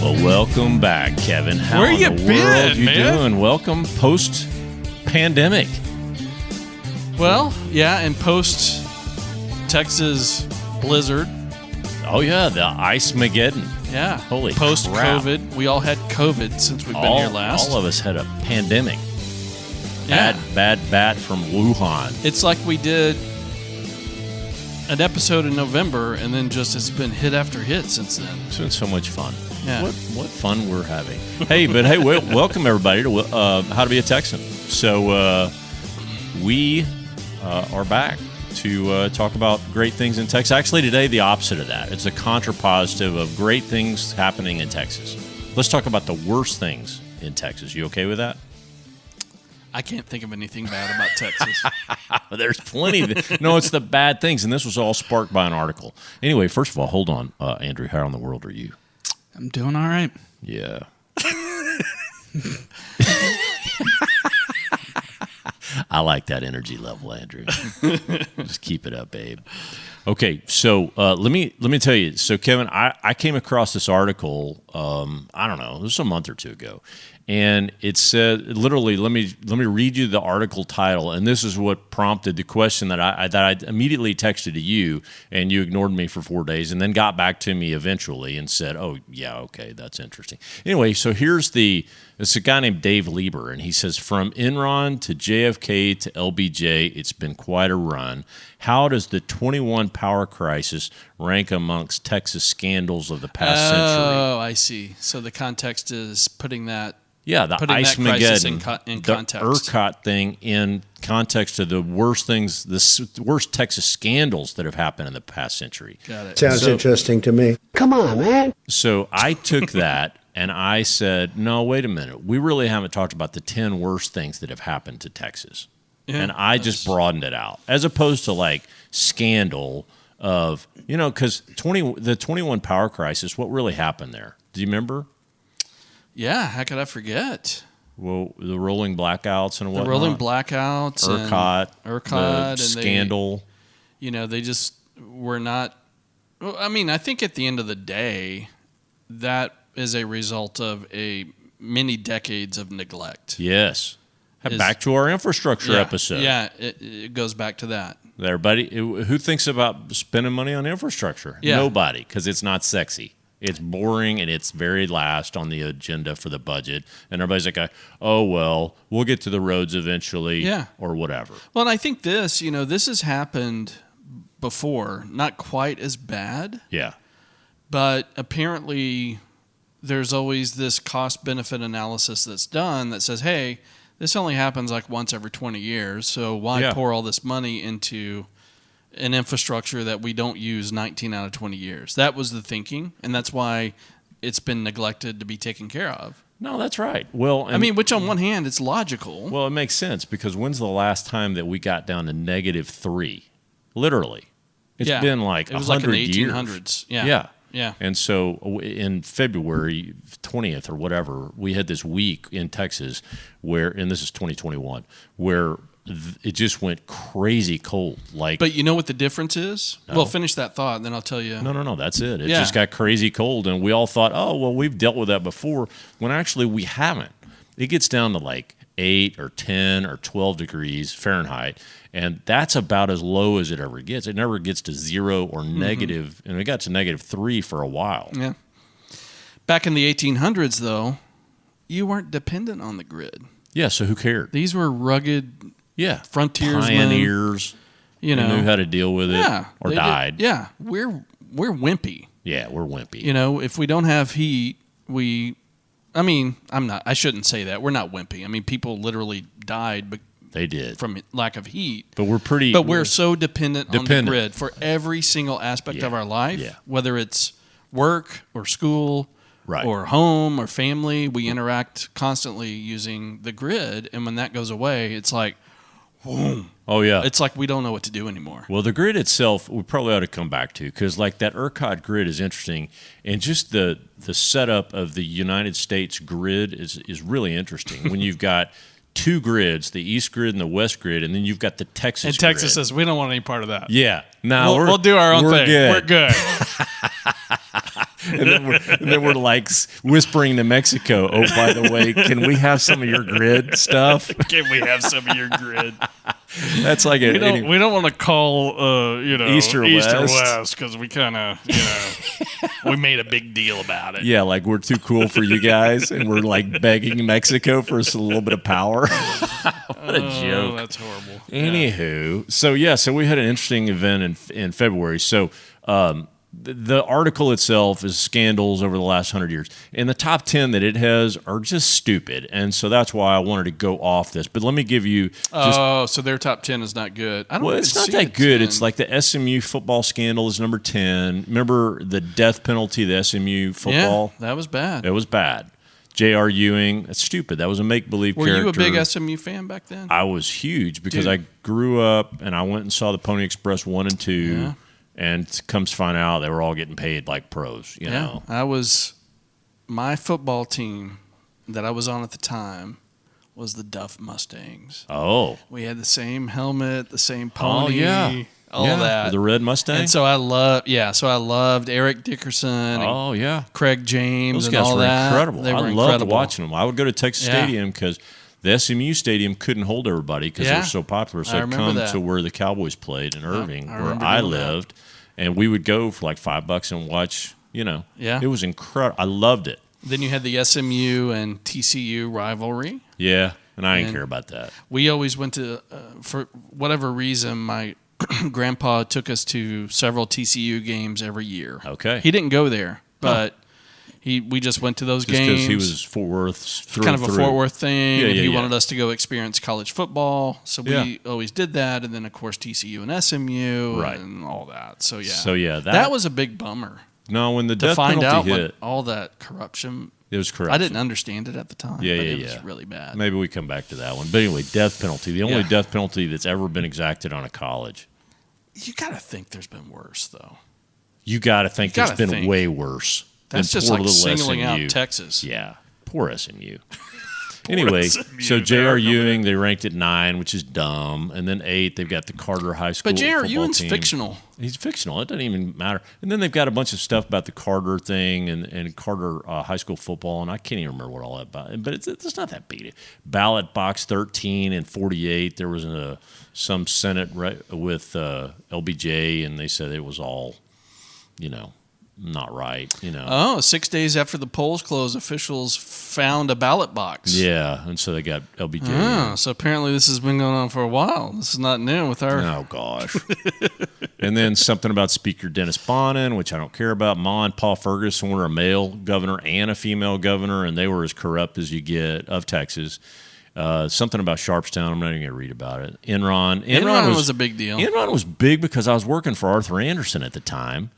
Well, welcome back, Kevin. How Where you in the been, world you man? doing? Welcome post-pandemic. Well, yeah, and post Texas blizzard. Oh, yeah, the Ice-Mageddon. Yeah. Holy post crap. COVID. We all had COVID since we've been here last. All of us had a pandemic. Yeah. Bad bat from Wuhan. It's like we did an episode in November, and then just it's been hit after hit since then. It's been so much fun. Yeah. What fun we're having. Hey, welcome everybody to How to Be a Texan. So we are back to talk about great things in Texas. Actually, today, the opposite of that. It's a contrapositive of great things happening in Texas. Let's talk about the worst things in Texas. You okay with that? I can't think of anything bad about Texas. There's plenty. No, it's the bad things, and this was all sparked by an article. Anyway, first of all, hold on. Andrew, how in the world are you? I'm doing all right. Yeah. I like that energy level, Andrew. Just keep it up, babe. Okay, so let me tell you. So, Kevin, I came across this article. I don't know, it was a month or two ago, and it said literally. Let me read you the article title, and this is what prompted the question that I immediately texted to you, and you ignored me for 4 days, and then got back to me eventually and said, "Oh yeah, okay, that's interesting." Anyway, so it's a guy named Dave Lieber, and he says, from Enron to JFK to LBJ, it's been quite a run. How does the 21 power crisis rank amongst Texas scandals of the past century? Oh, I see. So the context is putting that. Yeah, the Ice-Mageddon, in the context. ERCOT thing in context of the worst things, the worst Texas scandals that have happened in the past century. Got it. Sounds interesting to me. Come on, man. So I took that and I said, no, wait a minute. We really haven't talked about the 10 worst things that have happened to Texas. Yeah, and I just broadened it out as opposed to like scandal of, because the 21 power crisis, what really happened there? Do you remember? Yeah, how could I forget? Well, the rolling blackouts and whatnot. The rolling blackouts, ERCOT, the and scandal. They just were not. Well, I mean, I think at the end of the day, that is a result of many decades of neglect. Yes. Back to our infrastructure episode. Yeah, it goes back to that. Everybody, who thinks about spending money on infrastructure? Yeah. Nobody, because it's not sexy. It's boring, and it's very last on the agenda for the budget. And everybody's like, oh, well, we'll get to the roads eventually or whatever. Well, and I think this has happened before, not quite as bad. Yeah. But apparently there's always this cost-benefit analysis that's done that says, hey, this only happens like once every 20 years, so why pour all this money into an infrastructure that we don't use 19 out of 20 years? That was the thinking, and that's why it's been neglected to be taken care of. No, that's right. Well, which on one hand, it's logical. Well, it makes sense, because when's the last time that we got down to -3? Literally. It's been like 100 years. It was like in the 1800s. Yeah. Yeah. And so in February 20th or whatever, we had this week in Texas where, and this is 2021, where it just went crazy cold. But you know what the difference is? No. Well, finish that thought, and then I'll tell you. No, that's it. It just got crazy cold, and we all thought, oh, well, we've dealt with that before, when actually we haven't. It gets down to like 8 or 10 or 12 degrees Fahrenheit, and that's about as low as it ever gets. It never gets to 0 or negative, and it got to -3 for a while. Yeah. Back in the 1800s, though, you weren't dependent on the grid. Yeah, so who cared? These were rugged frontiersmen. Pioneers. Who knew how to deal with it or died. Yeah, we're wimpy. Yeah, we're wimpy. If we don't have heat, I shouldn't say that. We're not wimpy. I mean, people literally died They did. From lack of heat. But we're so dependent on the grid for every single aspect of our life, whether it's work or school or home or family. We interact constantly using the grid, and when that goes away, it's like, boom. Oh, yeah. It's like we don't know what to do anymore. Well, the grid itself, we probably ought to come back to, because like that ERCOT grid is interesting, and just the setup of the United States grid is really interesting. When you've got two grids, the East grid and the West grid, and then you've got the Texas and grid. Texas says, we don't want any part of that. Yeah. No, we'll do our own thing. Good. We're good. And then we're like whispering to Mexico, oh, by the way, can we have some of your grid stuff? Can we have some of your grid? That's like we don't want to call East or West because we kind of we made a big deal about it. Yeah, like we're too cool for you guys, and we're like begging Mexico for a little bit of power. What a joke! That's horrible. Anywho, so we had an interesting event in February. So the article itself is scandals over the last 100 years. And the top 10 that it has are just stupid. And so that's why I wanted to go off this. But let me give you so their top 10 is not good. It's not that good. 10. It's like the SMU football scandal is number 10. Remember the death penalty, the SMU football? Yeah, that was bad. It was bad. J.R. Ewing, that's stupid. That was a make-believe character. Were you a big SMU fan back then? I was huge because I grew up and I went and saw the Pony Express 1 and 2. Yeah. And comes to find out they were all getting paid like pros, you know. My football team that I was on at the time was the Duff Mustangs. Oh. We had the same helmet, the same pony, all that. The red Mustang. And so I loved Eric Dickerson. Oh, yeah. Craig James. Those guys and all were that. incredible. They were I loved watching them. I would go to Texas Stadium because the SMU stadium couldn't hold everybody because they were so popular. So I'd come to where the Cowboys played in Irving, where I lived, and we would go for like $5 and watch. It was incredible. I loved it. Then you had the SMU and TCU rivalry. Yeah, and I didn't care about that. We always went to, for whatever reason, my grandpa took us to several TCU games every year. Okay. He didn't go there, but we just went to those games. Because he was Fort Worth. Kind of a Fort Worth thing. He wanted us to go experience college football. So we always did that. And then, of course, TCU and SMU and all that. So, that was a big bummer. No, when the death penalty hit. To find out all that corruption. It was corruption. I didn't understand it at the time. It was really bad. Maybe we come back to that one. But anyway, death penalty. The only death penalty that's ever been exacted on a college. You got to think there's been worse, though. You got to think there's been way worse. That's just like singling out Texas. Yeah, poor SMU. Anyway, so J.R. Ewing, they ranked at 9, which is dumb. And then 8, they've got the Carter High School football team. But J.R. Ewing's fictional. He's fictional. It doesn't even matter. And then they've got a bunch of stuff about the Carter thing and Carter High School football, and I can't even remember what all that about. But it's not that big. Ballot box 13 and 48, there was some Senate with LBJ, and they said it was all, not right, Oh, 6 days after the polls closed, officials found a ballot box. Yeah, and so they got LBJ. Oh, so apparently this has been going on for a while. This is not new with our... Oh, gosh. And then something about Speaker Dennis Bonnen, which I don't care about. Ma and Pa Ferguson were a male governor and a female governor, and they were as corrupt as you get of Texas. Something about Sharpstown. I'm not even going to read about it. Enron was a big deal. Enron was big because I was working for Arthur Anderson at the time,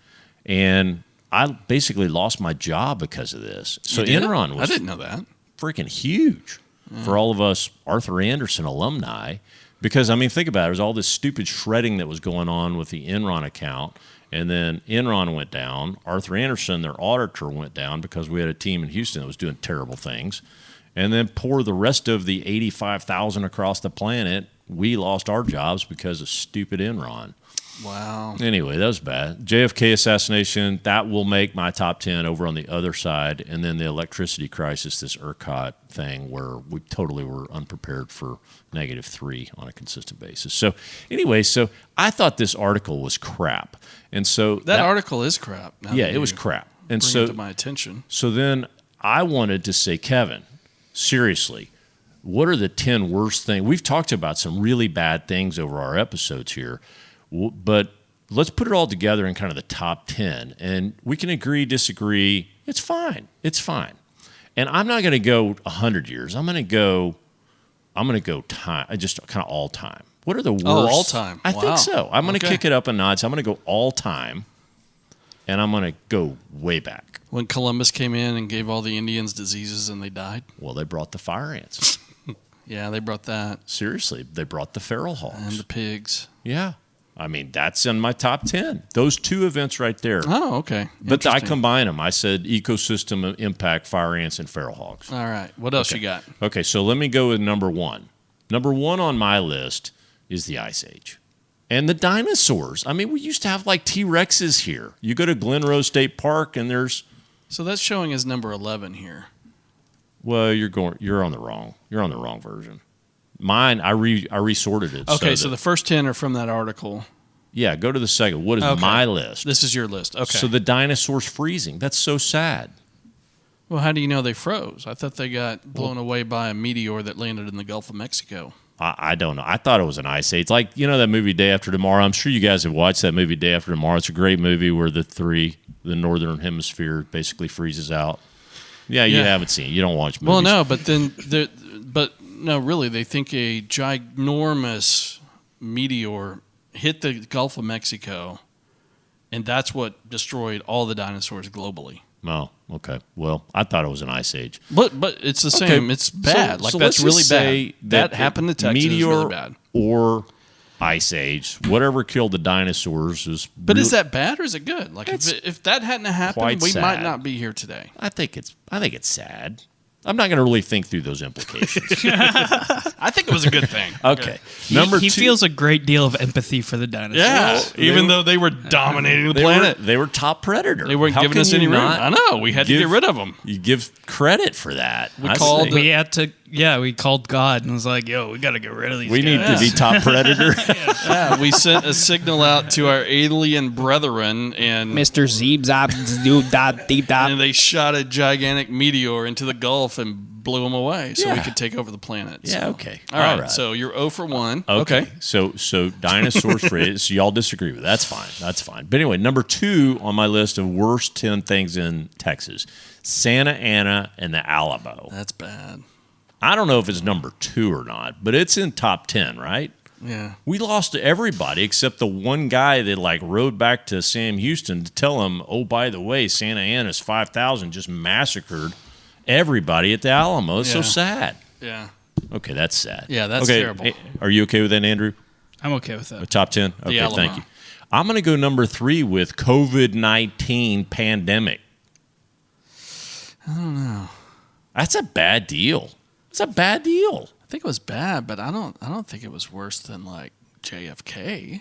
and I basically lost my job because of this. So Enron was I didn't know that. Freaking huge for all of us Arthur Anderson alumni. Because, think about it. There's all this stupid shredding that was going on with the Enron account. And then Enron went down. Arthur Anderson, their auditor, went down because we had a team in Houston that was doing terrible things. And then pour the rest of the 85,000 across the planet, we lost our jobs because of stupid Enron. Wow. Anyway, that was bad. JFK assassination, that will make my top 10 over on the other side. And then the electricity crisis, this ERCOT thing where we totally were unprepared for -3 on a consistent basis. So anyway, I thought this article was crap. And so that article is crap. It was crap. And bring it to my attention. So then I wanted to say, Kevin, seriously, what are the 10 worst things? We've talked about some really bad things over our episodes here. But let's put it all together in kind of the top 10, and we can agree, disagree. It's fine. It's fine. And I'm not going to go 100 years. I'm going to go time, just kind of all time. What are the worst? Oh, all time. I think so. I'm going to kick it up a notch. I'm going to go all time, and I'm going to go way back. When Columbus came in and gave all the Indians diseases and they died? Well, they brought the fire ants. Yeah, they brought that. Seriously, they brought the feral hogs. And the pigs. Yeah. That's in my top 10. Those two events right there. Oh, okay. But I combine them. I said ecosystem impact, fire ants, and feral hogs. All right. What else you got? Okay, so let me go with number 1. Number 1 on my list is the Ice Age. And the dinosaurs. We used to have like T-Rexes here. You go to Glen Rose State Park, and there's So that's showing as number 11 here. Well, you're on the wrong version. Mine, I resorted it. Okay, so the first 10 are from that article. Yeah, go to the second. What is my list? This is your list. Okay. So the dinosaurs freezing. That's so sad. Well, how do you know they froze? I thought they got blown away by a meteor that landed in the Gulf of Mexico. I don't know. I thought it was an ice age. Like, that movie Day After Tomorrow? I'm sure you guys have watched that movie Day After Tomorrow. It's a great movie where the northern hemisphere basically freezes out. Yeah, you haven't seen it. You don't watch movies. Well, no, but no, really, they think a ginormous meteor hit the Gulf of Mexico, and that's what destroyed all the dinosaurs globally. Oh, okay. Well, I thought it was an ice age. But it's the same. It's bad. So that's really bad. That happened to Texas. Meteor is really bad. Or ice age, whatever killed the dinosaurs is. But is that bad or is it good? Like if that hadn't happened, we might not be here today. I think it's sad. I'm not going to really think through those implications. I think it was a good thing. Okay. He feels a great deal of empathy for the dinosaurs. Yeah, even though they were dominating the planet. They were top predator. They weren't giving us any room. I know. We had to get rid of them. You give credit for that. We called God and was like, yo, we got to get rid of these guys. We need to be top predator. Yeah, we sent a signal out to our alien brethren and Mr. Zeeb Zop Doop Dop Deep Dop. And they shot a gigantic meteor into the Gulf and blew them away so we could take over the planet. Yeah, okay. All right. So you're 0 for 1. Okay. So dinosaurs free. So y'all disagree with it. That's fine. But anyway, number 2 on my list of worst 10 things in Texas, Santa Ana and the Alamo. That's bad. I don't know if it's number 2 or not, but it's in top 10, right? Yeah. We lost to everybody except the one guy that rode back to Sam Houston to tell him, oh, by the way, Santa Ana's 5,000 just massacred everybody at the Alamo. It's so sad. Yeah. Okay, that's sad. Yeah, that's terrible. Are you okay with that, Andrew? I'm okay with that. A top 10? Okay, thank you. I'm going to go number 3 with COVID-19 pandemic. I don't know. That's a bad deal. It's a bad deal. I think it was bad, but I don't think it was worse than JFK.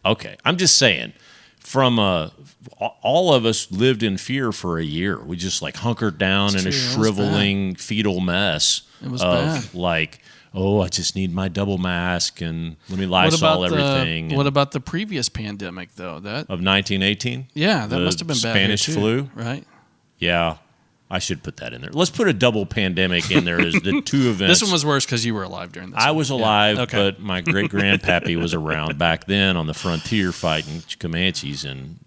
Okay. I'm just saying, from all of us lived in fear for a year. We just hunkered down in a shriveling fetal mess. It was of bad. I just need my double mask and let me Lysol everything. What about the previous pandemic though? Of 1918? Yeah, that must have been bad. Spanish flu, right? Yeah. I should put that in there. Let's put a double pandemic in there as the 2 events. This one was worse because you were alive during this. I was alive, but my great-grandpappy was around back then on the frontier fighting Comanches, and,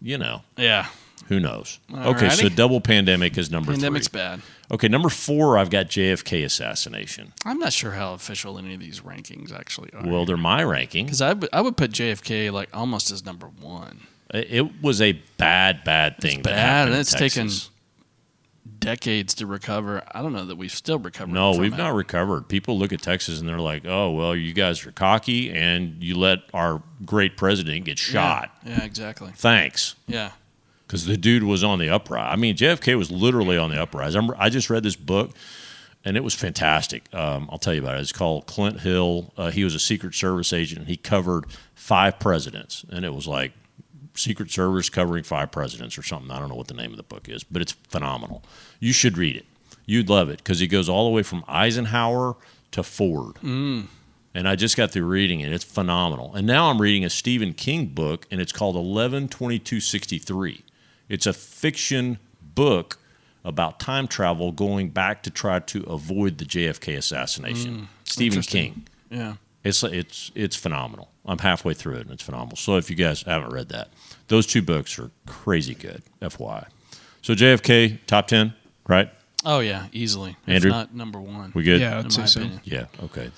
Yeah. Who knows? Alrighty. Okay, so double pandemic is number 3. Pandemic's bad. Okay, number 4, I've got JFK assassination. I'm not sure how official any of these rankings actually are. Well, they're my ranking. Because I would put JFK almost as number 1. It was a bad thing. It's bad, and it's taken decades to recover. I don't know that we've still recovered. No, we've not recovered. People look at Texas and they're like, oh, well, you guys are cocky and you let our great president get shot. Yeah, exactly. Thanks. Yeah. Because the dude was on the uprise. I mean, JFK was literally on the uprise. I just read this book, and it was fantastic. I'll tell you about it. It's called Clint Hill. He was a Secret Service agent, and he covered 5 presidents. And it was Secret Service covering 5 presidents or something. I don't know what the name of the book is, but it's phenomenal. You should read it. You'd love it because he goes all the way from Eisenhower to Ford. And I just got through reading it. It's phenomenal. And now I'm reading a Stephen King book, and it's called 11/22/63. It's a fiction book about time travel going back to try to avoid the JFK assassination. Stephen King. Yeah. It's phenomenal. I'm halfway through it, and it's phenomenal. So if you guys haven't read that, those 2 books are crazy good, FYI. So JFK, top 10, right? Oh, yeah, easily. Andrew? If not number 1. We good? Yeah, I'd say so. Yeah, okay.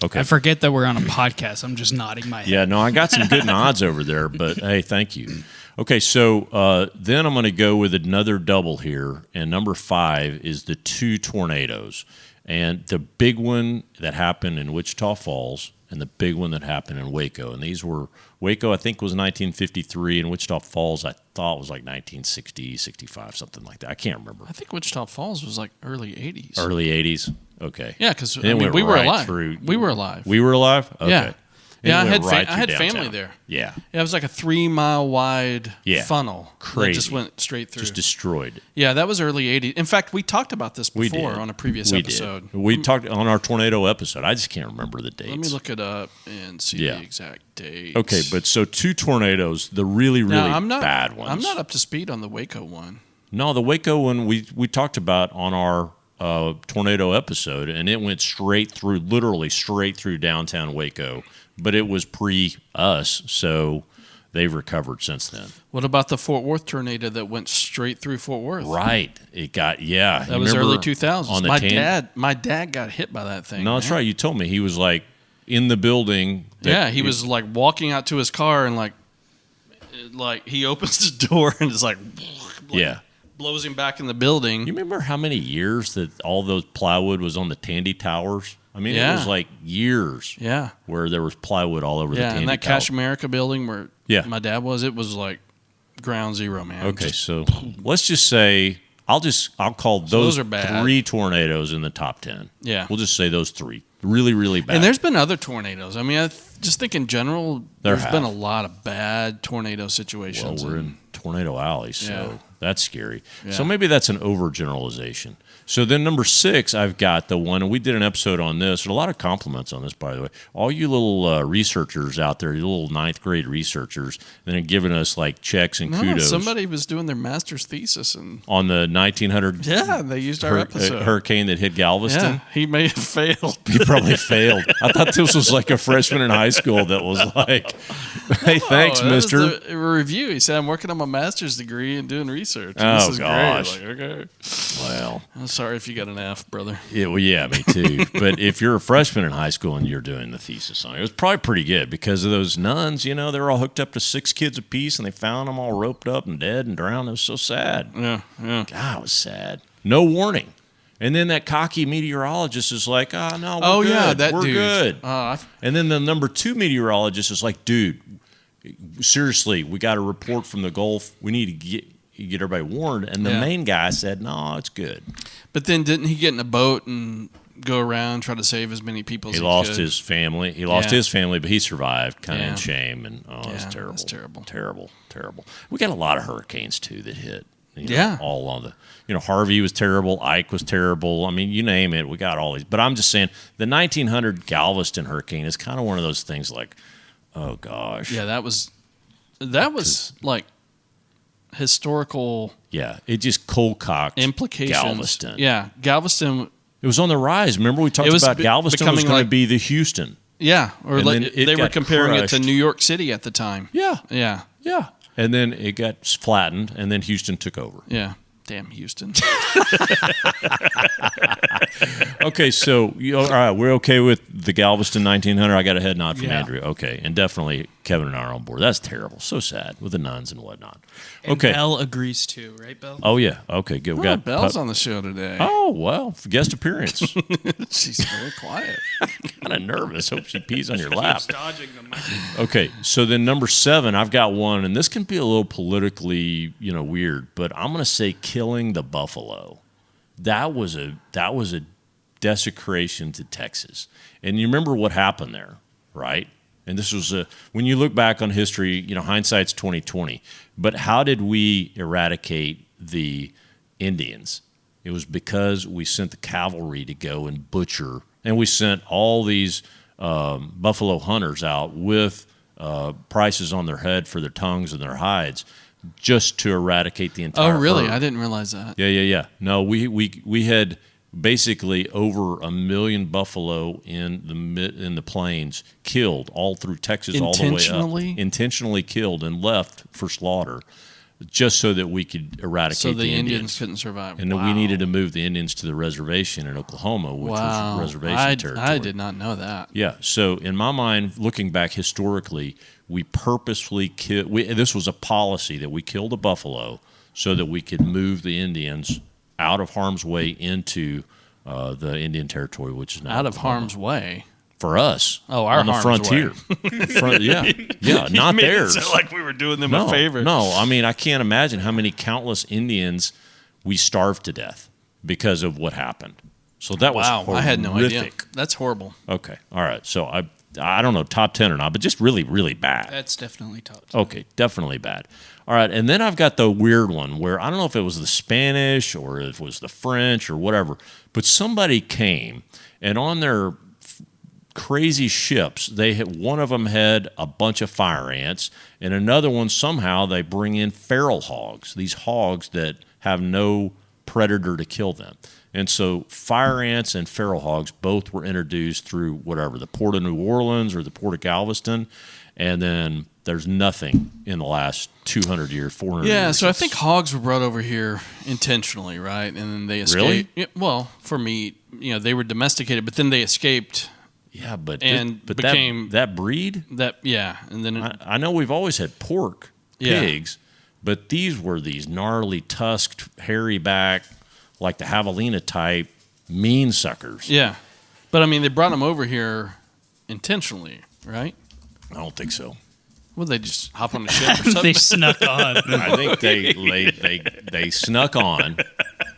Okay. I forget that we're on a podcast. I'm just nodding my head. Yeah, no, I got some good nods over there, but hey, thank you. Okay, so then I'm going to go with another double here, and number 5 is the 2 tornadoes. And the big one that happened in Wichita Falls and the big one that happened in Waco. And these were, Waco I think was 1953, and Wichita Falls I thought was 1960, 65, something like that. I can't remember. I think Wichita Falls was early 80s. Early 80s? Okay. Yeah, because we were alive. We were alive. We were alive? Okay. Yeah. And Yeah, it went right I through had downtown. family there. Yeah. Yeah, it was like a 3-mile wide Yeah. funnel. Crazy. That just went straight through. Just destroyed. Yeah, that was early 80s. In fact, we talked about this We before did. on a previous we episode. Did. We talked on our tornado episode. I just can't remember the dates. Let me look it up and see Yeah. the exact dates. Okay, but so 2 tornadoes, the really, really bad ones. I'm not up to speed on the Waco one. No, the Waco one we talked about on our tornado episode, and it went straight through, literally straight through downtown Waco. But it was pre-us, so they've recovered since then. What about the Fort Worth tornado that went straight through Fort Worth? Right. It got, yeah. That was early 2000s. On the My dad got hit by that thing. No, that's right. You told me he was like in the building. He was like walking out to his car and like he opens the door and it's like yeah. blows him back in the building. You remember how many years that all those plywood was on the Tandy Towers? I mean, it was like years where there was plywood all over the Tandy Towers. And that Cash America building where Yeah. my dad was, it was like ground zero, man. Okay, so let's just say I'll call those are bad. 3 tornadoes in the top 10. Yeah. We'll just say those 3. Really, really bad. And there's been other tornadoes. I mean, I just think in general, there's have. been a lot of bad tornado situations. Well, we're in Tornado Alley, so Yeah. that's scary. Yeah. So maybe that's an overgeneralization. So then number 6, I've got the one, and we did an episode on this. There's a lot of compliments on this, by the way. All you little researchers out there, you little 9th grade researchers, that are giving us like checks and kudos. Somebody was doing their master's thesis and on the 1900 they used our episode. hurricane that hit Galveston. Yeah, he may have failed. He probably failed. I thought this was like a freshman in high school that was like, hey, thanks, that was mister. the review. He said, I'm working on my master's degree and doing research. Oh, This is gosh. great. Like, okay. Well, I'm sorry if you got an F, brother. yeah, me too. But if you're a freshman in high school and you're doing the thesis on it, it was probably pretty good because of those nuns, they were all hooked up to 6 kids apiece and they found them all roped up and dead and drowned. It was so sad. Yeah. God, it was sad. No warning. And then that cocky meteorologist is like, no, we're good. Yeah, that we're dude. good. And then the number 2 meteorologist is like, dude, seriously, we got a report from the Gulf. We need to get everybody warned. And the main guy said, no, it's good. But then didn't he get in a boat and go around, try to save as many people as he lost could? his family. He lost his family, but he survived kind of in shame. And it's terrible. That's terrible. Terrible, terrible. We got a lot of hurricanes, too, that hit. All on the, Harvey was terrible. Ike was terrible. I mean, you name it. We got all these. But I'm just saying the 1900 Galveston hurricane is kind of one of those things like, oh, gosh. Yeah, that was like historical. Yeah, it just cold-cocked implications. Galveston. Yeah, Galveston. It was on the rise. Remember we talked about Galveston was going to be the Houston. Yeah, or they were comparing crushed. it to New York City at the time. Yeah. Yeah. Yeah. And then it got flattened, and then Houston took over. Yeah. Damn Houston. Okay, so all right, we're okay with the Galveston 1900. I got a head nod from Yeah. Andrew. Okay, and definitely Kevin and I are on board. That's terrible. So sad with the nuns and whatnot. And Okay. Belle agrees too, right, Belle? Oh yeah. Okay, good. We got Belle's on the show today. Oh well, guest appearance. She's very quiet. Kind of nervous. Hope she pees on your lap. Keeps dodging the microphone. Okay, so then number 7, I've got one, and this can be a little politically, weird, but I'm going to say killing the buffalo. That was a desecration to Texas, and you remember what happened there, right? And this was when you look back on history, hindsight's 20/20. But how did we eradicate the Indians? It was because we sent the cavalry to go and butcher, and we sent all these buffalo hunters out with prices on their head for their tongues and their hides, just to eradicate the entire. Oh, really? herd. I didn't realize that. Yeah. No, we had basically over 1 million buffalo in the plains killed all through Texas, all the way up. Intentionally killed and left for slaughter, just so that we could eradicate So the Indians. Indians couldn't survive. And then we needed to move the Indians to the reservation in Oklahoma, which was reservation territory. I did not know that. Yeah. So in my mind, looking back historically, we purposefully killed. This was a policy that we killed a buffalo so that we could move the Indians out of harm's way into the Indian Territory, which is now Out of Oklahoma. harm's way. For us. Oh, our on the harm's frontier. Not Made it theirs. sound like we were doing them a favor. No, I mean, I can't imagine how many countless Indians we starved to death because of what happened. So that was horrific. I had no idea. That's horrible. Okay, all right. So I don't know, top 10 or not, but just really, really bad. That's definitely top 10. Okay, definitely bad. All right, and then I've got the weird one where I don't know if it was the Spanish or if it was the French or whatever, but somebody came and on their crazy ships, one of them had a bunch of fire ants, and another one somehow they bring in feral hogs, these hogs that have no predator to kill them. And so fire ants and feral hogs both were introduced through whatever, the Port of New Orleans or the Port of Galveston, and then there's nothing in the last 200 years, 400 years. Yeah, so I think hogs were brought over here intentionally, right? And then they escaped. Really? Yeah, well, for meat, they were domesticated, but then they escaped. Yeah, but became that breed. And then I know we've always had pork, pigs, but these were these gnarly, tusked, hairy back, like the javelina type, mean suckers. Yeah, but I mean, they brought them over here intentionally, right? I don't think so. Well, they just hop on the ship or something. They snuck on. I think they snuck on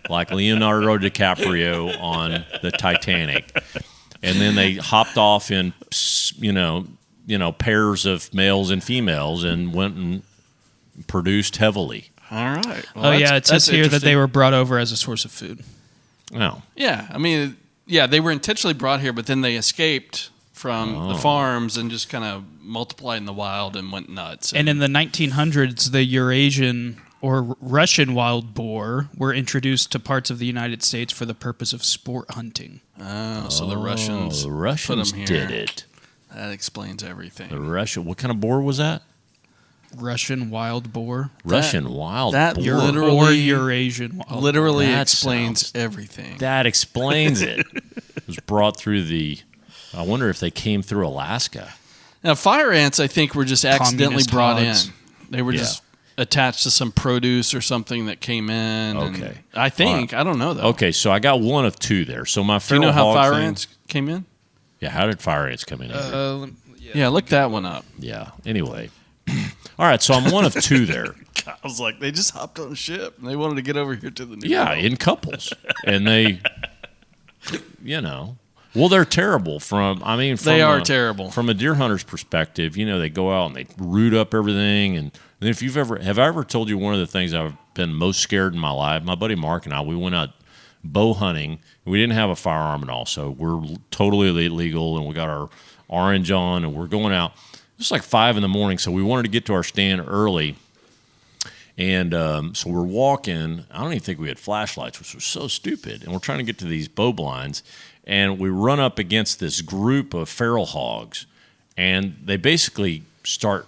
like Leonardo DiCaprio on the Titanic, and then they hopped off in pairs of males and females and went and produced heavily. All right. Well, it says here that they were brought over as a source of food. No. Yeah, I mean, they were intentionally brought here, but then they escaped from the farms and just kind of multiplied in the wild and went nuts. And in the 1900s, the Eurasian or Russian wild boar were introduced to parts of the United States for the purpose of sport hunting. So the Russians put them here. Did it. That explains everything. What kind of boar was that? Russian wild boar. Russian wild boar. Literally, or Eurasian wild boar. Literally explains everything. That explains it. It was brought through I wonder if they came through Alaska. Now, fire ants, I think, were just accidentally brought in. They were just attached to some produce or something that came in. Okay. I think. I don't know, though. Okay, so I got one of two there. So my feral hog. Do you know how fire ants came in? Yeah, how did fire ants come in? Look that one up. Yeah, anyway. All right, so I'm one of two there. I was like, they just hopped on a ship and they wanted to get over here to the New Yeah, World. In couples. And they, well, they're terrible they are terrible. From a deer hunter's perspective, they go out and they root up everything. And if have I ever told you one of the things I've been most scared in my life? My buddy Mark and I, we went out bow hunting. We didn't have a firearm and all, so we're totally illegal, and we got our orange on, and we're going out. It was like 5 a.m, so we wanted to get to our stand early. And so we're walking. I don't even think we had flashlights, which was so stupid. And we're trying to get to these bow blinds. And we run up against this group of feral hogs. And they basically start,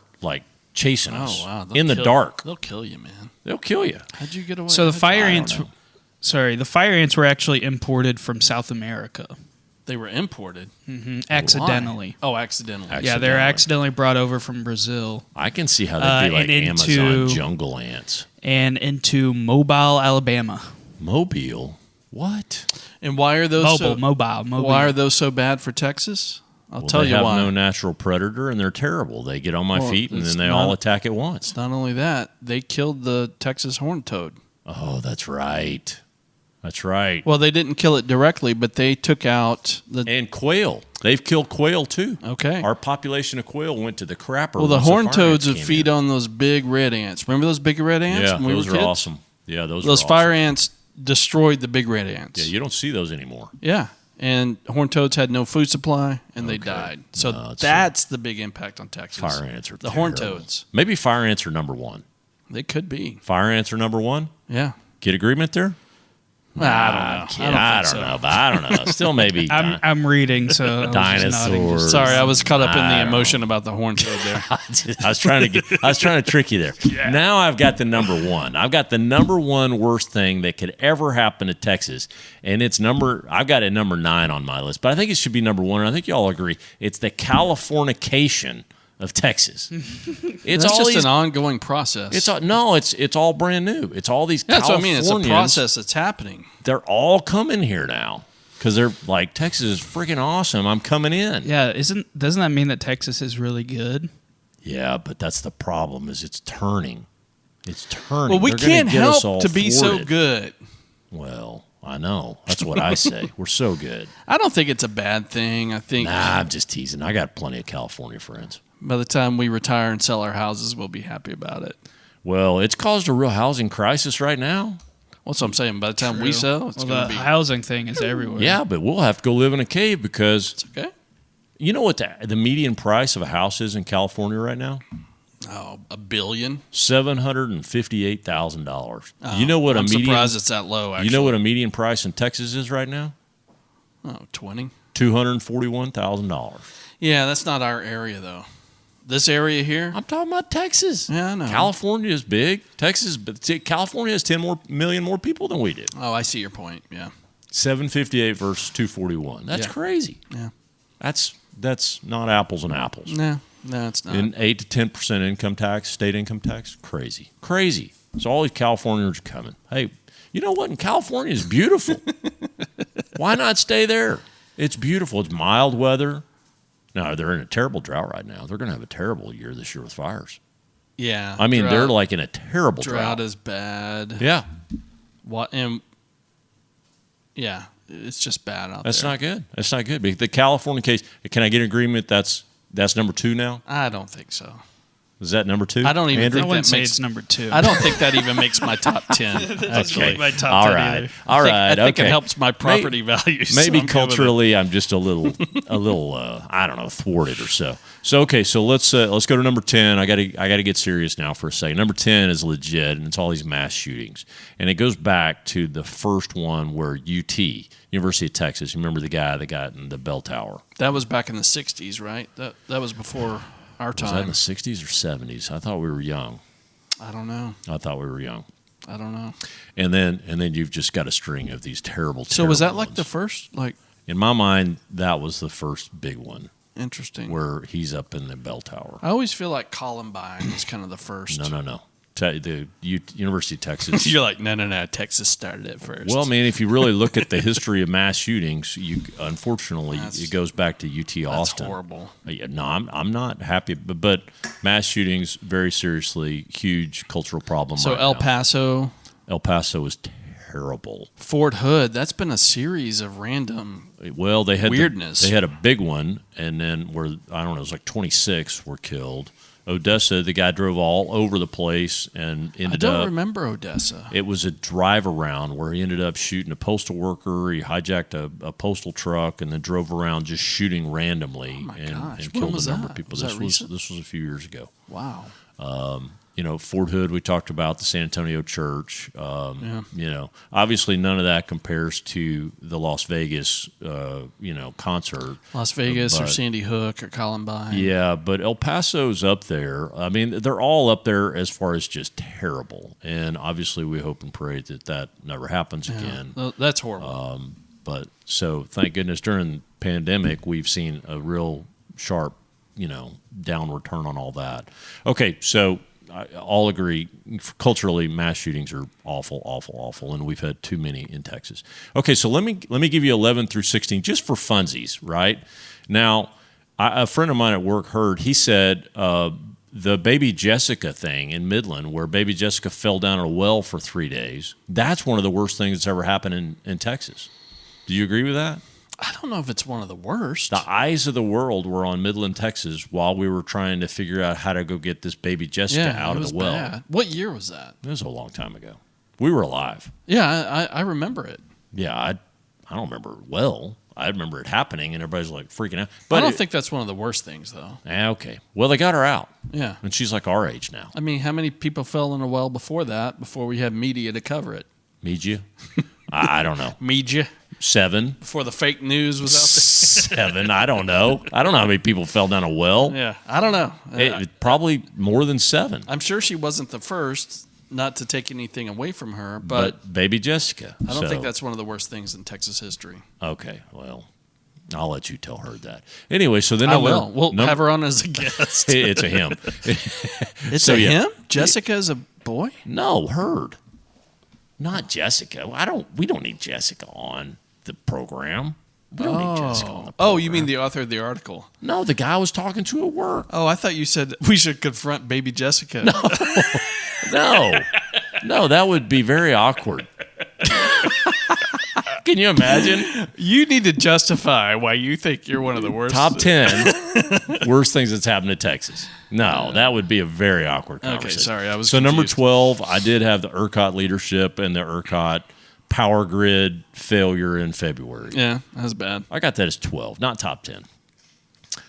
chasing us in the dark. They'll kill you, man. They'll kill you. How'd you get away? So the fire ants were actually imported from South America. They were imported? Mm-hmm. Accidentally. Why? Oh, accidentally. Yeah, they're accidentally brought over from Brazil. I can see how they'd be like Amazon jungle ants. And into Mobile, Alabama. Mobile? What? And why are those Mobile. Why are those so bad for Texas? I'll tell you why. They have no natural predator, and they're terrible. They get on my feet, and then they all attack at once. It's not only that. They killed the Texas horned toad. Oh, that's right. That's right. Well, they didn't kill it directly, but they took out and quail. They've killed quail too. Okay. Our population of quail went to the crapper. Well, the horned toads would feed on those big red ants. Remember those big red ants? Yeah, those are awesome. Yeah, those fire ants destroyed the big red ants. Yeah, you don't see those anymore. Yeah, and horned toads had no food supply, and they died. So that's the big impact on Texas. Fire ants are the horned toads. Maybe fire ants are number one. They could be. Fire ants are number one? Yeah. Get agreement there? I don't know. I don't know, but I don't know. Still maybe. I'm reading, so dinosaurs. Sorry, I was caught up in the emotion about the horned toad there. I was trying to trick you there. Yeah. Now I've got the number one. I've got the number one worst thing that could ever happen to Texas, and I've got it number 9 on my list, but I think it should be number 1. And I think you all agree. It's the Californication of Texas. It's just an ongoing process. It's all brand new. It's all these Californians. That's what I mean. It's a process that's happening. They're all coming here now because they're like, Texas is freaking awesome. I'm coming in. Yeah, doesn't that mean that Texas is really good? Yeah, but that's the problem. Is it's turning. It's turning. Well, we can't help to be so good. Well, I know. That's what I say. We're so good. I don't think it's a bad thing. I think I'm just teasing. I got plenty of California friends. by the time we retire and sell our houses, we'll be happy about it. Well, it's caused a real housing crisis right now. What's what I'm saying. By the time we sell, it's going to be housing thing is everywhere. Yeah, but we'll have to go live in a cave because it's okay. you know what the median price of a house is in California right now? Oh, $1 billion. $758,000. Oh, You know what I'm a median? surprised it's that low. Actually, You know what a median price in Texas is right now? Oh, 20. $241,000. Yeah, that's not our area though. This area here. I'm talking about Texas. Yeah, I know. California is big. Texas, but California has 10 million more people than we do. Oh, I see your point. Yeah. 758 versus 241. That's crazy. Yeah. That's not apples and apples. No, it's not. And 8 to 10% income tax, state income tax, crazy. So all these Californians are coming. Hey, you know what? In California is beautiful. Why not stay there? It's beautiful. It's mild weather. No, they're in a terrible drought right now. They're going to have a terrible year this year with fires. Yeah. I mean, they're like in a terrible drought. Drought is bad. Yeah. Yeah, it's just bad out That's there. not good. That's not good. But the California case, can I get an agreement that's number 2 now? I don't think so. Is that number 2? I don't even Andrew? I think wouldn't that say makes it's number 2. I don't think that even makes my top 10. Actually, my top All 10 right. either. All right. I think okay. it helps my property values. Maybe so I'm giving culturally, I'm just a little, I don't know, thwarted or so. So okay, so let's go to number 10. I got to get serious now for a second. Number 10 is legit, and it's all these mass shootings, and it goes back to the first one where University of Texas. You remember the guy that got in the bell tower? That was back in the 60s, right? That was before our Was that time. in the 60s or 70s? I thought we were young. I don't know. I thought we were young. I don't know. And then you've just got a string of these terrible. So was that ones. like the first? Like In my mind, that was the first big one interesting. where he's up in the bell tower. I always feel like Columbine was kind of the first. No. The University of Texas. You're like, no. Texas started it first. Well, man, if you really look at the history of mass shootings, unfortunately, it goes back to UT that's Austin. horrible. Yeah, no, I'm not happy, but mass shootings, very seriously, huge cultural problem. So right El now. Paso is terrible. Fort Hood, that's been a series of random. Well, they had weirdness. They had a big one, and then it was like 26 were killed. Odessa, the guy drove all over the place and ended up. I don't remember Odessa. It was a drive around where he ended up shooting a postal worker. He hijacked a postal truck and then drove around just shooting randomly gosh. and When killed was a number that? of people. Was that recent? This was a few years ago. Wow. Fort Hood, we talked about the San Antonio church. Obviously none of that compares to the Las Vegas, concert. Las Vegas or But- Sandy Hook or Columbine. Yeah, but El Paso's up there. I mean, they're all up there as far as just terrible. And obviously we hope and pray that never happens again. That's horrible. But so thank goodness during the pandemic, we've seen a real sharp, downward turn on all that. Okay, so I all agree culturally mass shootings are awful, and we've had too many in Texas. Okay, so let me give you 11 through 16 just for funsies, right? Now, a friend of mine at work he said the baby Jessica thing in Midland, where baby Jessica fell down a well for 3 days, that's one of the worst things that's ever happened in Texas. Do you agree with that? I don't know if it's one of the worst. The eyes of the world were on Midland, Texas, while we were trying to figure out how to go get this baby Jessica out of the well. Bad. What year was that? It was a long time ago. We were alive. Yeah, I remember it. Yeah, I don't remember it well. I remember it happening, and everybody's like freaking out. But I don't think that's one of the worst things, though. Okay. Well, they got her out. Yeah. And she's like our age now. I mean, how many people fell in a well before we had media to cover it? Media? I don't know. Media? 7. Before the fake news was out 7. I don't know. I don't know how many people fell down a well. there. Yeah, I don't know. Probably more than 7. I'm sure she wasn't the first, not to take anything away from her, but baby Jessica. I don't think that's one of the worst things in Texas history. Okay, well, I'll let you tell her that. Anyway, so then I will. We'll have her on as a guest. It's a him. It's a him? Jessica is a boy? No, Heard. Not Jessica. We don't need Jessica on the program. We don't need Jessica on the program. Oh, you mean the author of the article? No, the guy I was talking to at work. Oh, I thought you said we should confront baby Jessica. No, that would be very awkward. Can you imagine? You need to justify why you think you're one of the worst. Top 10 worst things that's happened to Texas. No, that would be a very awkward conversation. Okay, sorry, I was So confused. number 12, I did have the ERCOT leadership and the ERCOT power grid failure in February. Yeah, that's bad. I got that as 12, not top 10.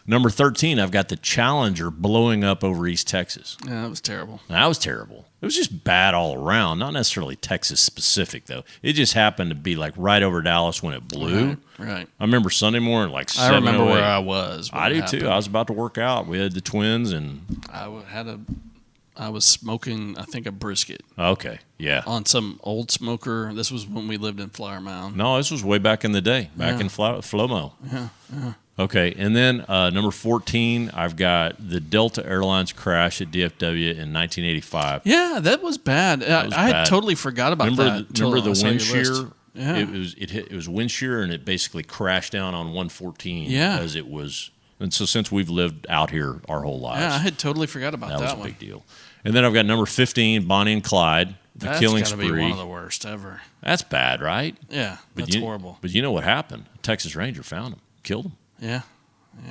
Number 13, I've got the Challenger blowing up over East Texas. Yeah, that was terrible. That was terrible. It was just bad all around, not necessarily Texas specific, though. It just happened to be like right over Dallas when it blew. Right. I remember Sunday morning, like 7:08. I remember where I was. when I it do happened. too. I was about to work out. We had the twins and I was smoking, I think, a brisket okay, yeah. on some old smoker. This was when we lived in Flower Mound. No, this was way back in the day, back in Flomo. Yeah. Okay, and then number 14, I've got the Delta Airlines crash at DFW in 1985. Yeah, that was bad. I bad. had totally forgot about that. Remember the I saw your wind shear? list. Yeah. It was wind shear, and it basically crashed down on 114. Yeah. as it was. And so since we've lived out here our whole lives, Yeah, I had totally forgot about that that was a one. big deal. And then I've got number 15, Bonnie and Clyde, the That's killing gotta be spree. one of the worst ever. That's bad, right? Yeah, But that's you- horrible. But you know what happened? A Texas Ranger found him, killed him. Yeah,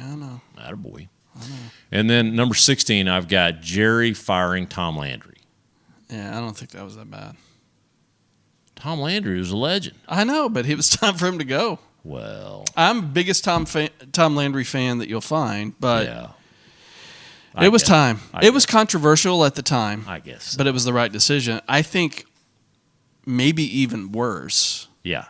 I know. Attaboy. And then number 16, I've got Jerry firing Tom Landry. Yeah, I don't think that was that bad. Tom Landry was a legend. I know, but it was time for him to go. Well, I'm the biggest Tom Landry fan that you'll find, but yeah. it was time. I It was controversial at the time, I guess. but it was the right decision. I think maybe even worse Yeah.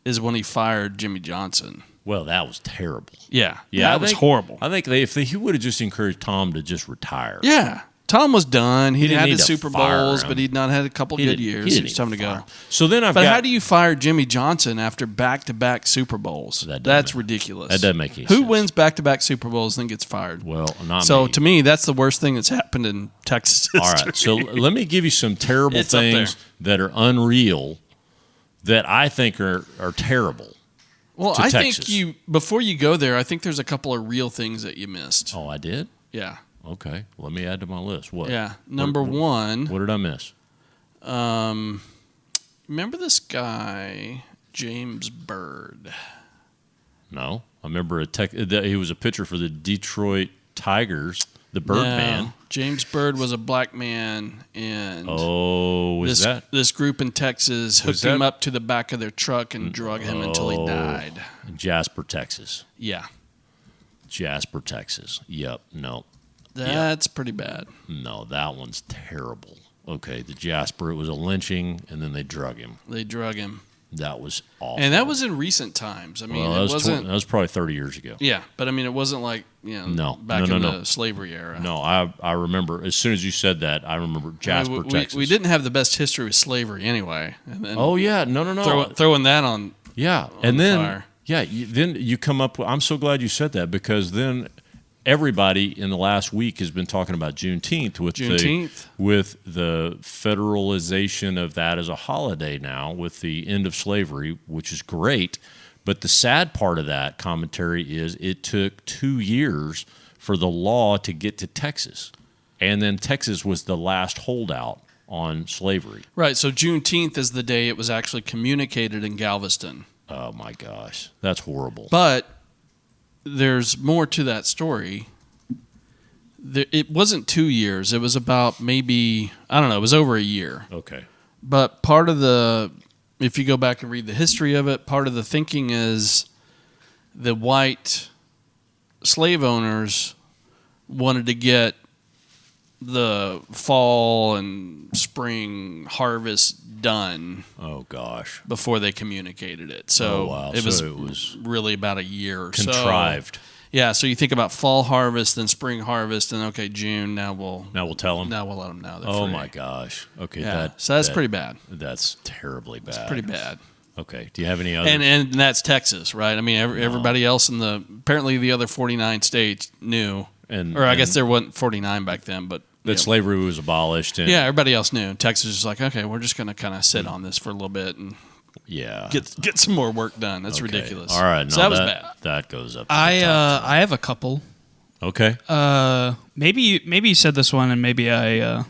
is when he fired Jimmy Johnson. Well, that was terrible. Yeah, Yeah, that was horrible. I think if he would have just encouraged Tom to just retire. Yeah, Tom was done. He'd didn't had need his to Super fire Bowls, him. but he'd not had a couple He good didn't- years. he didn't It's time to even go. fire him. So then I've But got. how do you fire Jimmy Johnson after back-to-back Super Bowls? That doesn't That's make- ridiculous. that doesn't make any Who sense. wins back-to-back Super Bowls and then gets fired? Well, not So me. to me, that's the worst thing that's happened in Texas history. All right. So let me give you some terrible It's up things that are unreal that I think are terrible. Well, to I Texas. think before you go there, I think there's a couple of real things that you missed. Oh, I did? Yeah. Okay. Let me add to my list. What? Yeah. Number one, What did I miss? remember this guy, James Byrd? No. I remember he was a pitcher for the Detroit Tigers, the Birdman. No, James Byrd was a black man, and Oh, was this group in Texas Was hooked him that- up to the back of their truck and drug him until he died. Jasper, Texas? Yeah. Jasper, Texas. Yep. No. That's pretty bad. No, that one's terrible. Okay, the Jasper, it was a lynching, and then they drug him. They drug him. That was awful. And that was in recent times. I mean, well, it wasn't. that was probably 30 years ago. Yeah, but I mean, it wasn't like, No. back No, in no. the slavery era. No, I remember, as soon as you said that, I remember Jasper, I mean, Texas. we didn't have the best history with slavery anyway. And then Oh, yeah. No. throwing that on. Yeah, on and the then fire. then you come up with. I'm so glad you said that because then everybody in the last week has been talking about Juneteenth with Juneteenth. the federalization of that as a holiday now with the end of slavery, which is great. But the sad part of that commentary is it took 2 years for the law to get to Texas, and then Texas was the last holdout on slavery. Right, so Juneteenth is the day it was actually communicated in Galveston. Oh my gosh, that's horrible. But there's more to that story. It wasn't 2 years. It was about maybe, I don't know, it was over a year. Okay. But if you go back and read the history of it, part of the thinking is the white slave owners wanted to get the fall and spring harvest done Oh gosh. before they communicated it. So Oh, wow. it So was really about a year or so. Contrived. Yeah, so you think about fall harvest, then spring harvest, and okay, June. Now we'll tell them. let them know. They're Oh free. my gosh. Okay. Yeah, so that's pretty bad. That's terribly bad. It's pretty bad. Okay. Do you have any other? And that's Texas, right? I mean, everybody else apparently the other 49 states knew, or I guess there wasn't 49 back then, but that slavery was abolished. And yeah, everybody else knew. Texas was like, okay, we're just going to kind of sit on this for a little bit and yeah. get some more work done. That's Okay. ridiculous. All right. No, so that was bad. That goes up. To the top. I have a couple. Okay. Maybe you said this one and maybe I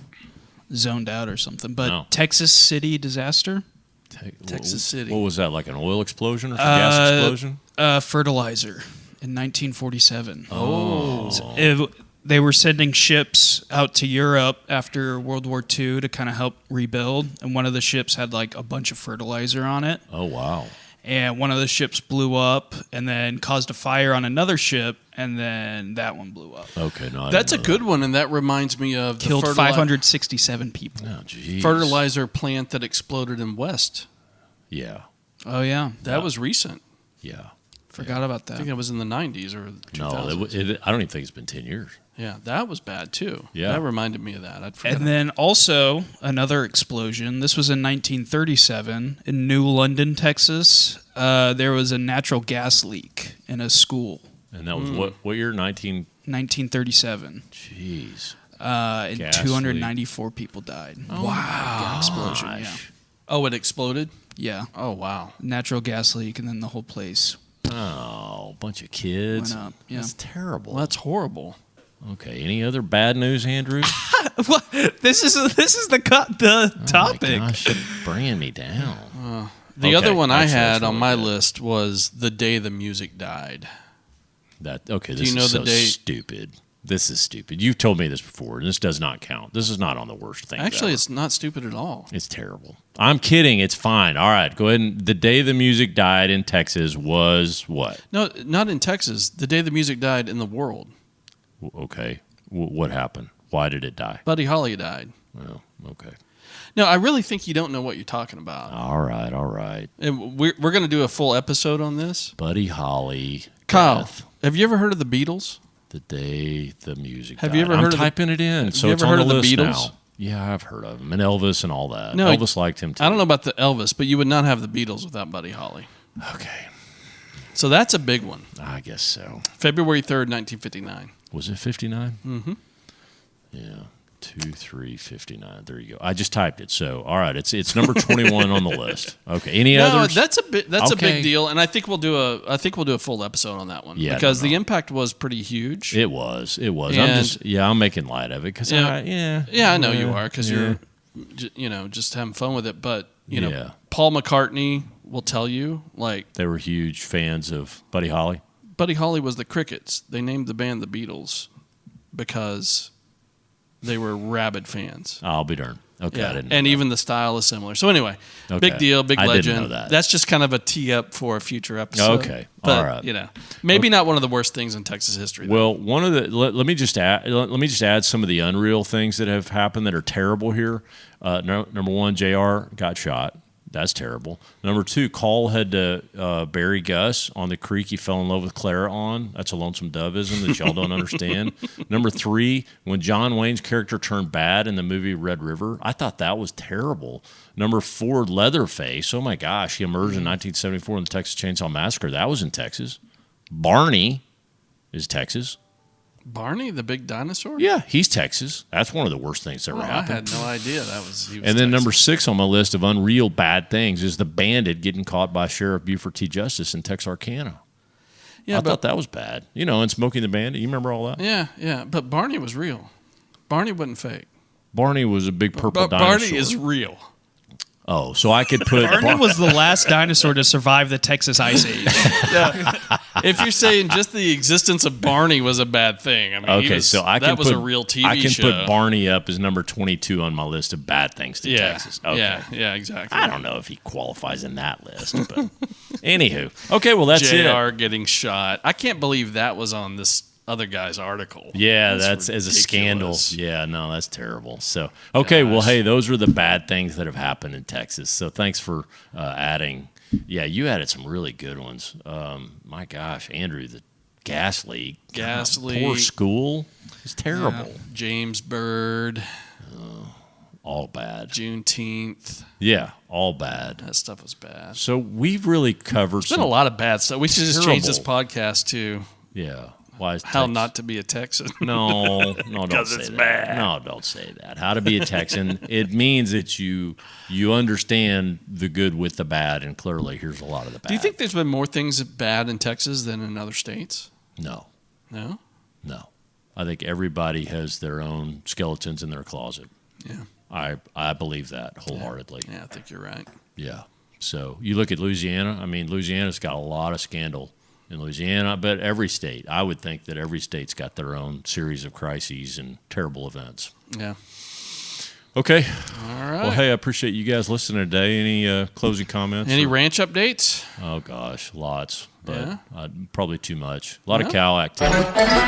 zoned out or something. But No. Texas City disaster. Texas City. What was that, like an oil explosion or some gas explosion? Fertilizer in 1947. Oh. They were sending ships out to Europe after World War II to kind of help rebuild, and one of the ships had like a bunch of fertilizer on it. Oh, wow. And one of the ships blew up and then caused a fire on another ship, and then that one blew up. Okay, no, That's a good one, and that reminds me of Killed 567 people. Oh, geez. fertilizer plant that exploded in West. Yeah, Oh, yeah. That was recent. yeah. Forgot about I that. think it was in the 90s or 2000s. No, I don't even think it's been 10 years. Yeah, that was bad too. Yeah. That reminded me of that. I'd forgotten. And then also another explosion. This was in 1937 in New London, Texas. There was a natural gas leak in a school. And that was what year? 1937. Jeez. And Gas 294 people died. wow. Explosion, yeah. Oh, it exploded? Yeah. Oh, wow. Natural gas leak, and then the whole place Oh, bunch of kids. went up. Yeah. That's terrible. Well, that's horrible. Okay. Any other bad news, Andrew? What? This is the topic. Oh my gosh, you're bringing me down. The Okay, other one I actually, that's had on really my good. list was the day the music died. This you know is the so date? stupid. This is stupid. You've told me this before, and this does not count. This is not on the worst thing. Actually, ever. it's not stupid at all. It's terrible. I'm kidding. It's fine. All right, go ahead. And the day the music died in Texas was what? No, not in Texas. The day the music died in the world. Okay. What happened? Why did it die? Buddy Holly died. Oh, okay. No, I really think you don't know what you're talking about. All right. And we're going to do a full episode on this. Buddy Holly. Kyle, death, have you ever heard of the Beatles? the day the music Have died. you ever I'm heard of the- typing it in, Have so you it's ever on heard the of the list Beatles? now. Yeah, I've heard of them. And Elvis and all that. No, Elvis liked him too. I don't know about the Elvis, but you would not have the Beatles without Buddy Holly. Okay. So that's a big one. I guess so. February 3rd, 1959. Was it 59? Mm-hmm. Yeah. 2-3-59. There you go. I just typed it. So, all right, it's number 21 on the list. Okay. Any others? No, that's a Okay. big deal, and I think we'll do a full episode on that one. Yeah, because no. the impact was pretty huge. It was. And- I'm making light of it because Yeah, I know you are because you're, just having fun with it. But Yeah. Paul McCartney will tell you, like, They were huge fans of Buddy Holly. Buddy Holly was the Crickets. They named the band the Beatles because they were rabid fans. I'll be darned. Okay, I Yeah, didn't know and that. even the style is similar. So anyway, Okay. big deal, big I didn't legend. know that. That's just kind of a tee up for a future episode. Okay, but, all right. Maybe not one of the worst things in Texas history. Though. Well, one of the let me just add some of the unreal things that have happened that are terrible here. Number one, JR got shot. That's terrible. Number two, Cole had to bury Gus on the creek he fell in love with Clara on. That's a Lonesome Doveism that y'all don't understand. Number three, when John Wayne's character turned bad in the movie Red River, I thought that was terrible. Number four, Leatherface. Oh my gosh, he emerged in 1974 in the Texas Chainsaw Massacre. That was in Texas. Barney is Texas. Barney, the big dinosaur? Yeah, he's Texas. That's one of the worst things that ever I happened. had no idea he was And then Texas. number 6 on my list of unreal bad things is the bandit getting caught by Sheriff Buford T. Justice in Texarkana. Yeah, I thought that was bad. And Smoking the Bandit. You remember all that? Yeah, but Barney was real. Barney wasn't fake. Barney was a big purple But dinosaur. Barney is real. Oh, so I could put Barney was the last dinosaur to survive the Texas Ice Age. If you're saying just the existence of Barney was a bad thing, I mean, Okay, so I can that was put, a real TV I can show. put Barney up as number 22 on my list of bad things to Texas. Okay. Yeah, exactly. I don't know if he qualifies in that list, but anywho. Okay, well that's it. JR getting shot. I can't believe that was on this other guy's article. Yeah, that's as a scandal. ridiculous. Yeah, no, that's terrible. So, okay, well, hey, those are the bad things that have happened in Texas. So, thanks for adding. Yeah, you added some really good ones. My gosh, Andrew, the gas leak. Gas Poor leak. school. It's terrible. Yeah. James Byrd, All bad. Juneteenth. Yeah, all bad. That stuff was bad. So, we've really covered There's been a lot of bad stuff. We should just change this podcast to Yeah. Why is how Tex- not to be a Texan. No, don't say it's that. bad. No, don't say that. How to be a Texan? It means that you understand the good with the bad, and clearly here's a lot of the bad. Do you think there's been more things bad in Texas than in other states? No, No? I think everybody has their own skeletons in their closet. Yeah. I believe that wholeheartedly. Yeah, I think you're right. Yeah. So you look at Louisiana. I mean, Louisiana's got a lot of scandal in Louisiana, but every state. I would think that every state's got their own series of crises and terrible events. Yeah. Okay. All right. Well, hey, I appreciate you guys listening today. Any closing comments? Any ranch updates? Oh, gosh, lots. But Yeah. probably too much. A lot of cow activity.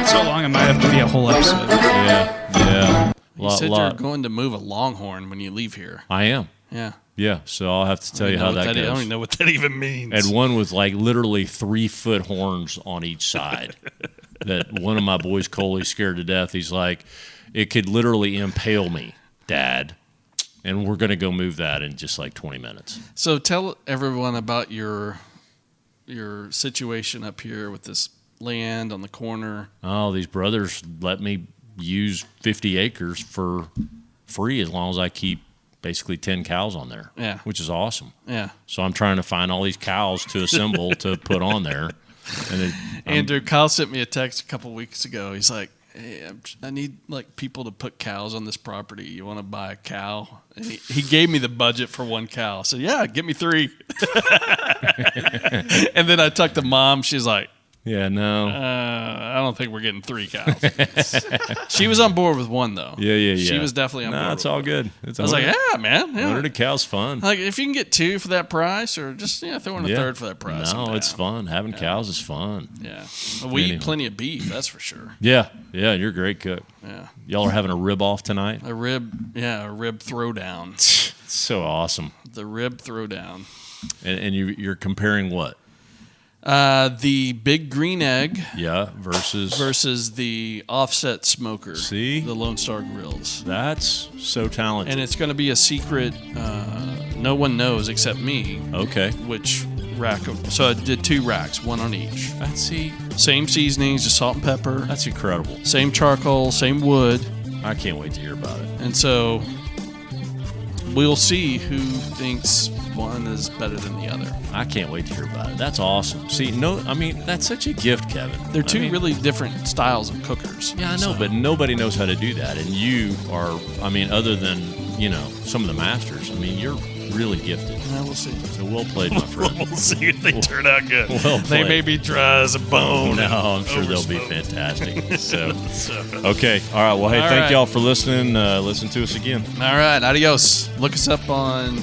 So long, it might have to be a whole episode. Yeah. You said you're going to move a longhorn when you leave here. I am. Yeah. Yeah, so I'll have to tell you how that goes. I don't even know what that even means. And one with like literally 3-foot horns on each side. That one of my boys, Coley's scared to death. He's like, it could literally impale me, Dad. And we're going to go move that in just like 20 minutes. So tell everyone about your situation up here with this land on the corner. Oh, these brothers let me use 50 acres for free as long as I keep basically 10 cows on there. Yeah. Which is awesome. Yeah. So I'm trying to find all these cows to assemble to put on there. And Andrew, Kyle sent me a text a couple weeks ago. He's like, hey, I need like people to put cows on this property. You want to buy a cow? And he gave me the budget for one cow. I said, yeah, get me 3. And then I talked to Mom. She's like, yeah, no. I don't think we're getting 3 cows. She was on board with 1, though. Yeah. She was definitely on board. No, it's all good. I was like, yeah, man. Yeah. 100 cows fun. Like, if you can get 2 for that price, or just throw in a third for that price. No, it's fun. Having cows is fun. Yeah. Well, we eat plenty of beef, that's for sure. Yeah, you're a great cook. Yeah. Y'all are having a rib off tonight? A rib throwdown. So awesome. The rib throwdown. And you're comparing what? The big green egg. Yeah, versus the offset smoker. See? The Lone Star Grills. That's so talented. And it's going to be a secret. No one knows except me. Okay. Which rack? So I did 2 racks, 1 on each. Same seasonings, just salt and pepper. That's incredible. Same charcoal, same wood. I can't wait to hear about it. And so we'll see who thinks one is better than the other. I can't wait to hear about it. That's awesome. See, that's such a gift, Kevin. They're 2 really different styles of cookers. Yeah, I know, but nobody knows how to do that. And you are, other than, some of the masters, you're really gifted. Yeah, we'll see. So well played, my friend. We'll see if they turn out good. Well played. They may be dry as a bone. No, I'm sure they'll be fantastic. So, okay. All right. Well, hey, thank y'all for listening. Listen to us again. All right. Adios. Look us up on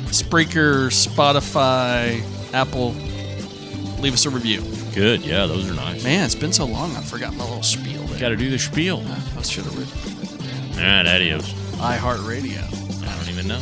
Spreaker, Spotify, Apple. Leave us a review. Good. Yeah, those are nice. Man, it's been so long. I forgot my little spiel there. Got to do the spiel. I should have written it. All right. Adios. iHeartRadio. I don't even know.